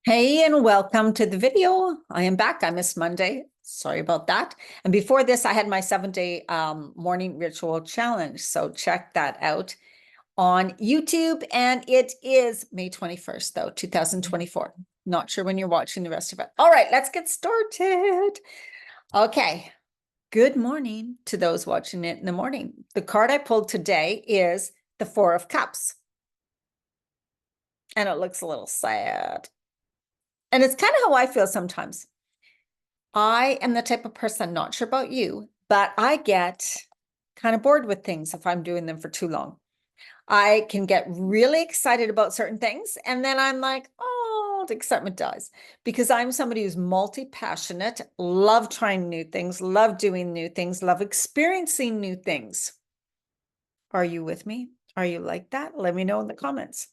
Hey, and welcome to the video. I am back. I missed Monday. Sorry about that. And before this, I had my 7-day morning ritual challenge. So check that out on YouTube. And it is May 21st, though, 2024. Not sure when you're watching the rest of it. All right, let's get started. Okay. Good morning to those watching it in the morning. The card I pulled today is the Four of Cups. And it looks a little sad. And it's kind of how I feel sometimes. I am the type of person, not sure about you, but I get kind of bored with things if I'm doing them for too long. I can get really excited about certain things, and then I'm like, oh, the excitement dies because I'm somebody who's multi-passionate, love trying new things, love doing new things, love experiencing new things. Are you with me? Are you like that? Let me know in the comments.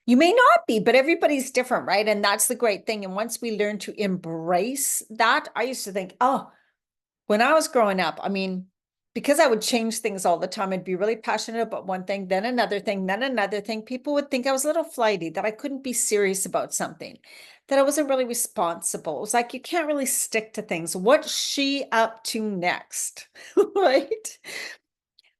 You may not be, but everybody's different, right? And that's the great thing. And once we learn to embrace that, I used to think, oh, when I was growing up, I mean, because I would change things all the time, I'd be really passionate about one thing, then another thing, then another thing. People would think I was a little flighty, that I couldn't be serious about something, that I wasn't really responsible. It was like, you can't really stick to things. What's she up to next? Right?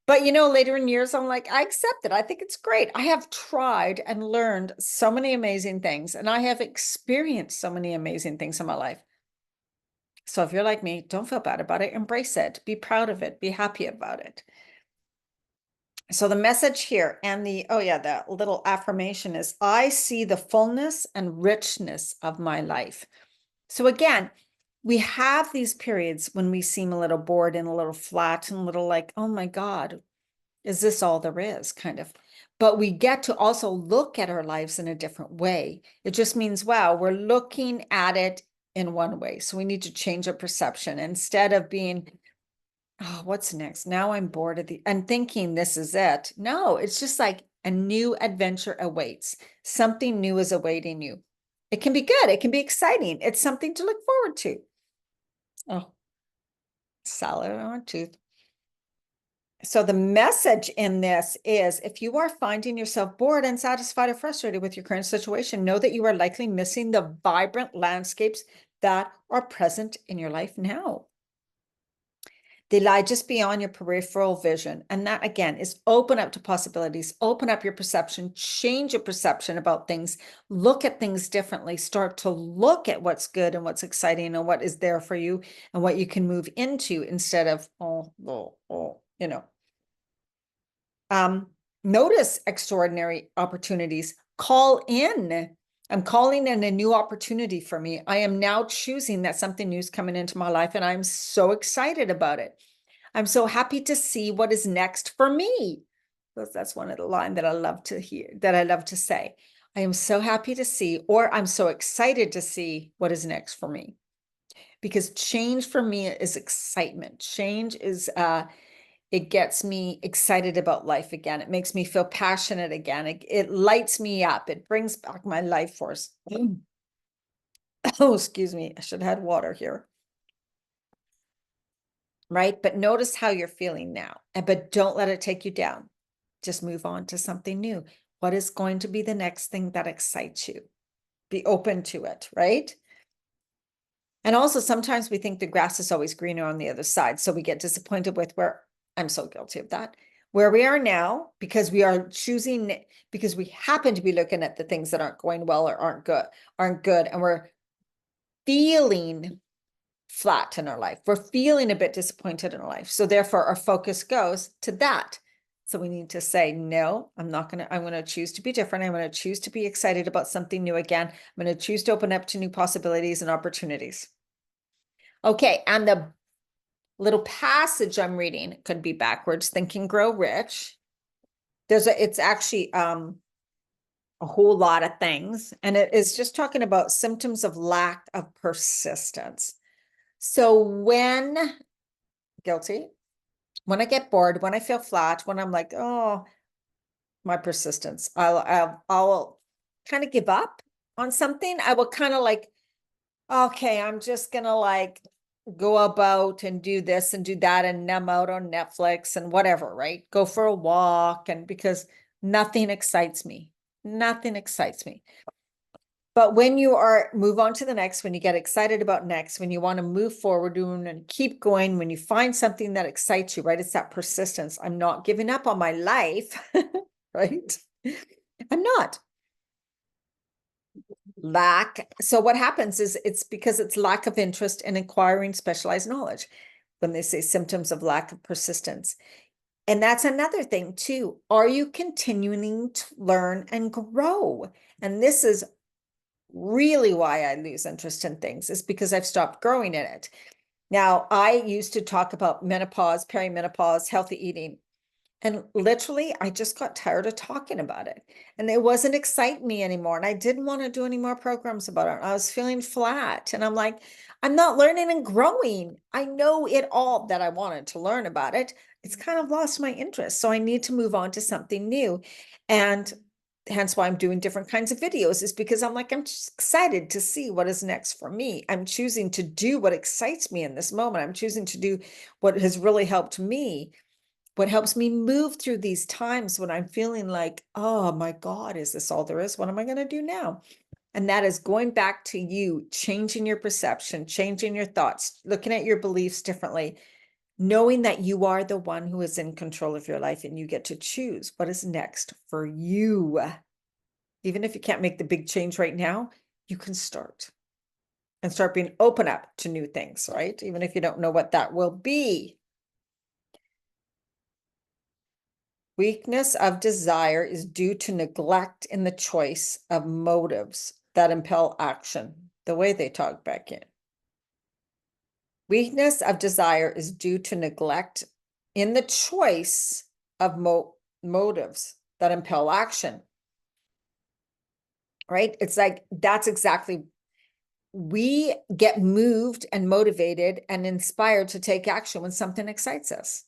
But later in years, I'm like, I accept it. I think it's great. I have tried and learned so many amazing things, and I have experienced so many amazing things in my life. So if you're like me, don't feel bad about it. Embrace it. Be proud of it. Be happy about it. So the message here and the little affirmation is, I see the fullness and richness of my life. So again, we have these periods when we seem a little bored and a little flat and a little like, oh my God, is this all there is, kind of. But we get to also look at our lives in a different way. It just means, wow, we're looking at it in one way. So we need to change our perception instead of being, oh, what's next? Now I'm bored and thinking this is it. No, it's just like a new adventure awaits. Something new is awaiting you. It can be good. It can be exciting. It's something to look forward to. Oh, salad on a tooth. So the message in this is, if you are finding yourself bored, unsatisfied, or frustrated with your current situation, know that you are likely missing the vibrant landscapes that are present in your life now. They lie just beyond your peripheral vision. And that, again, is open up to possibilities, open up your perception, change your perception about things, look at things differently, start to look at what's good and what's exciting and what is there for you and what you can move into instead of, notice extraordinary opportunities. Call in. I'm calling in a new opportunity for me. I am now choosing that something new is coming into my life, and I'm so excited about it. I'm so happy to see what is next for me. That's one of the lines that I love to hear, that I love to say. I am so happy to see, or I'm so excited to see what is next for me. Because change for me is excitement. Change is it gets me excited about life again. It makes me feel passionate again. It lights me up. It brings back my life force. Oh, excuse me. I should have had water here. Right? But notice how you're feeling now. But don't let it take you down. Just move on to something new. What is going to be the next thing that excites you? Be open to it, right? And also, sometimes we think the grass is always greener on the other side. So we get disappointed with where, I'm so guilty of that, where we are now, because we are choosing, because we happen to be looking at the things that aren't going well or aren't good. And we're feeling flat in our life. We're feeling a bit disappointed in our life. So therefore our focus goes to that. So we need to say, no, I'm going to choose to be different. I'm going to choose to be excited about something new again. I'm going to choose to open up to new possibilities and opportunities. Okay. And the little passage I'm reading could be backwards. Think and Grow Rich. It's actually a whole lot of things. And it is just talking about symptoms of lack of persistence. So guilty, when I get bored, when I feel flat, when I'm like, oh, my persistence, I'll kind of give up on something. I will kind of like, okay, I'm just gonna like go about and do this and do that and numb out on Netflix and whatever, right? Go for a walk, and because nothing excites me. Nothing excites me. But when you are move on to the next, when you get excited about next, when you want to move forward and keep going, when you find something that excites you, right? It's that persistence. I'm not giving up on my life, right? I'm not. So what happens is it's because it's lack of interest in acquiring specialized knowledge when they say symptoms of lack of persistence. And that's another thing too. Are you continuing to learn and grow? And this is really why I lose interest in things, is because I've stopped growing in it. Now, I used to talk about menopause, perimenopause, healthy eating. And literally, I just got tired of talking about it. And it wasn't exciting me anymore. And I didn't want to do any more programs about it. I was feeling flat. And I'm like, I'm not learning and growing. I know it all that I wanted to learn about it. It's kind of lost my interest. So I need to move on to something new. And hence why I'm doing different kinds of videos, is because I'm like, I'm just excited to see what is next for me. I'm choosing to do what excites me in this moment. I'm choosing to do what has really helped me, what helps me move through these times when I'm feeling like, oh my God, is this all there is? What am I going to do now? And that is going back to you, changing your perception, changing your thoughts, looking at your beliefs differently, knowing that you are the one who is in control of your life and you get to choose what is next for you. Even if you can't make the big change right now, you can start and start being open up to new things, right? Even if you don't know what that will be. Weakness of desire is due to neglect in the choice of motives that impel action. The way they talk back in. Weakness of desire is due to neglect in the choice of motives that impel action. Right? It's like, that's exactly, we get moved and motivated and inspired to take action when something excites us,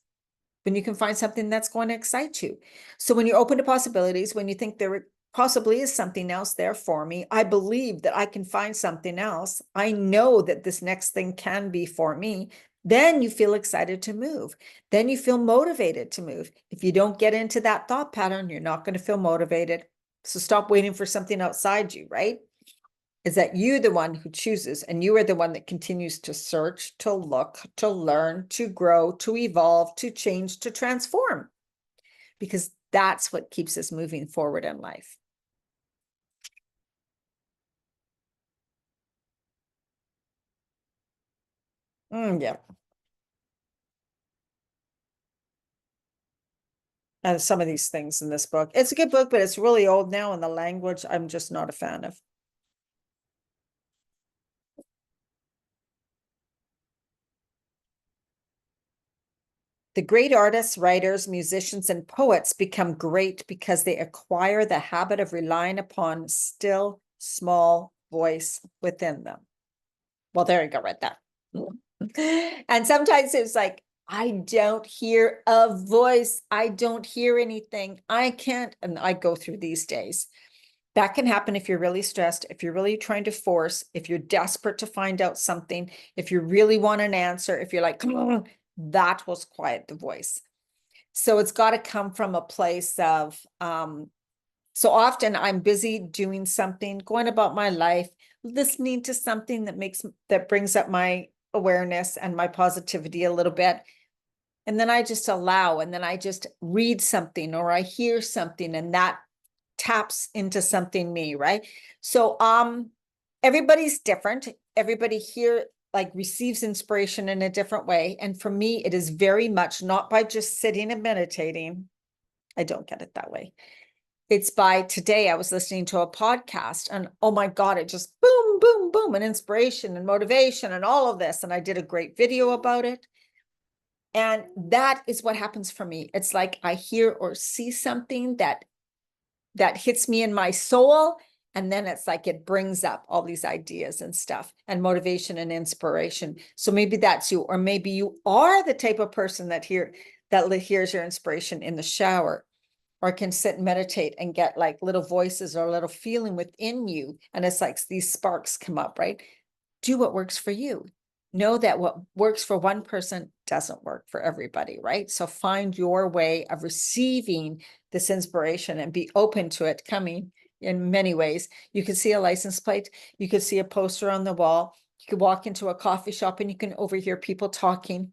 when you can find something that's going to excite you. So when you're open to possibilities, when you think there possibly is something else there for me, I believe that I can find something else. I know that this next thing can be for me. Then you feel excited to move. Then you feel motivated to move. If you don't get into that thought pattern, you're not going to feel motivated. So stop waiting for something outside you, right? Is that you the one who chooses, and you are the one that continues to search, to look, to learn, to grow, to evolve, to change, to transform, because that's what keeps us moving forward in life. Yeah. And some of these things in this book, it's a good book, but it's really old now, and the language I'm just not a fan of. The great artists, writers, musicians, and poets become great because they acquire the habit of relying upon still small voice within them. Well, there you go, right there. And sometimes it's like, I don't hear a voice. I don't hear anything. I can't. And I go through these days. That can happen if you're really stressed, if you're really trying to force, if you're desperate to find out something, if you really want an answer, if you're like, come on, that will quiet the voice. So it's got to come from a place of, so often I'm busy doing something, going about my life, listening to something that brings up my awareness and my positivity a little bit. And then I just allow, and then I just read something or I hear something, and that taps into something me, right? So everybody's different. Everybody here like receives inspiration in a different way. And for me, it is very much not by just sitting and meditating. I don't get it that way. It's by today I was listening to a podcast, and oh my God, it just boom, boom, boom, and inspiration and motivation and all of this. And I did a great video about it. And that is what happens for me. It's like I hear or see something that hits me in my soul. And then it's like it brings up all these ideas and stuff and motivation and inspiration. So maybe that's you, or maybe you are the type of person that hears your inspiration in the shower, or can sit and meditate and get like little voices or a little feeling within you. And it's like these sparks come up, right? Do what works for you. Know that what works for one person doesn't work for everybody, right? So find your way of receiving this inspiration and be open to it coming in many ways. You could see a license plate, you could see a poster on the wall, you could walk into a coffee shop and you can overhear people talking.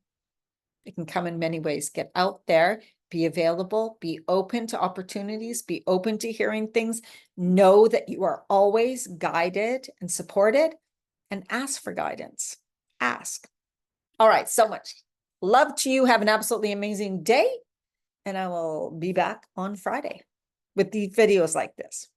It can come in many ways. Get out there, be available, be open to opportunities, be open to hearing things. Know that you are always guided and supported, and ask for guidance. Ask. All right, so much love to you. Have an absolutely amazing day. And I will be back on Friday with the videos like this.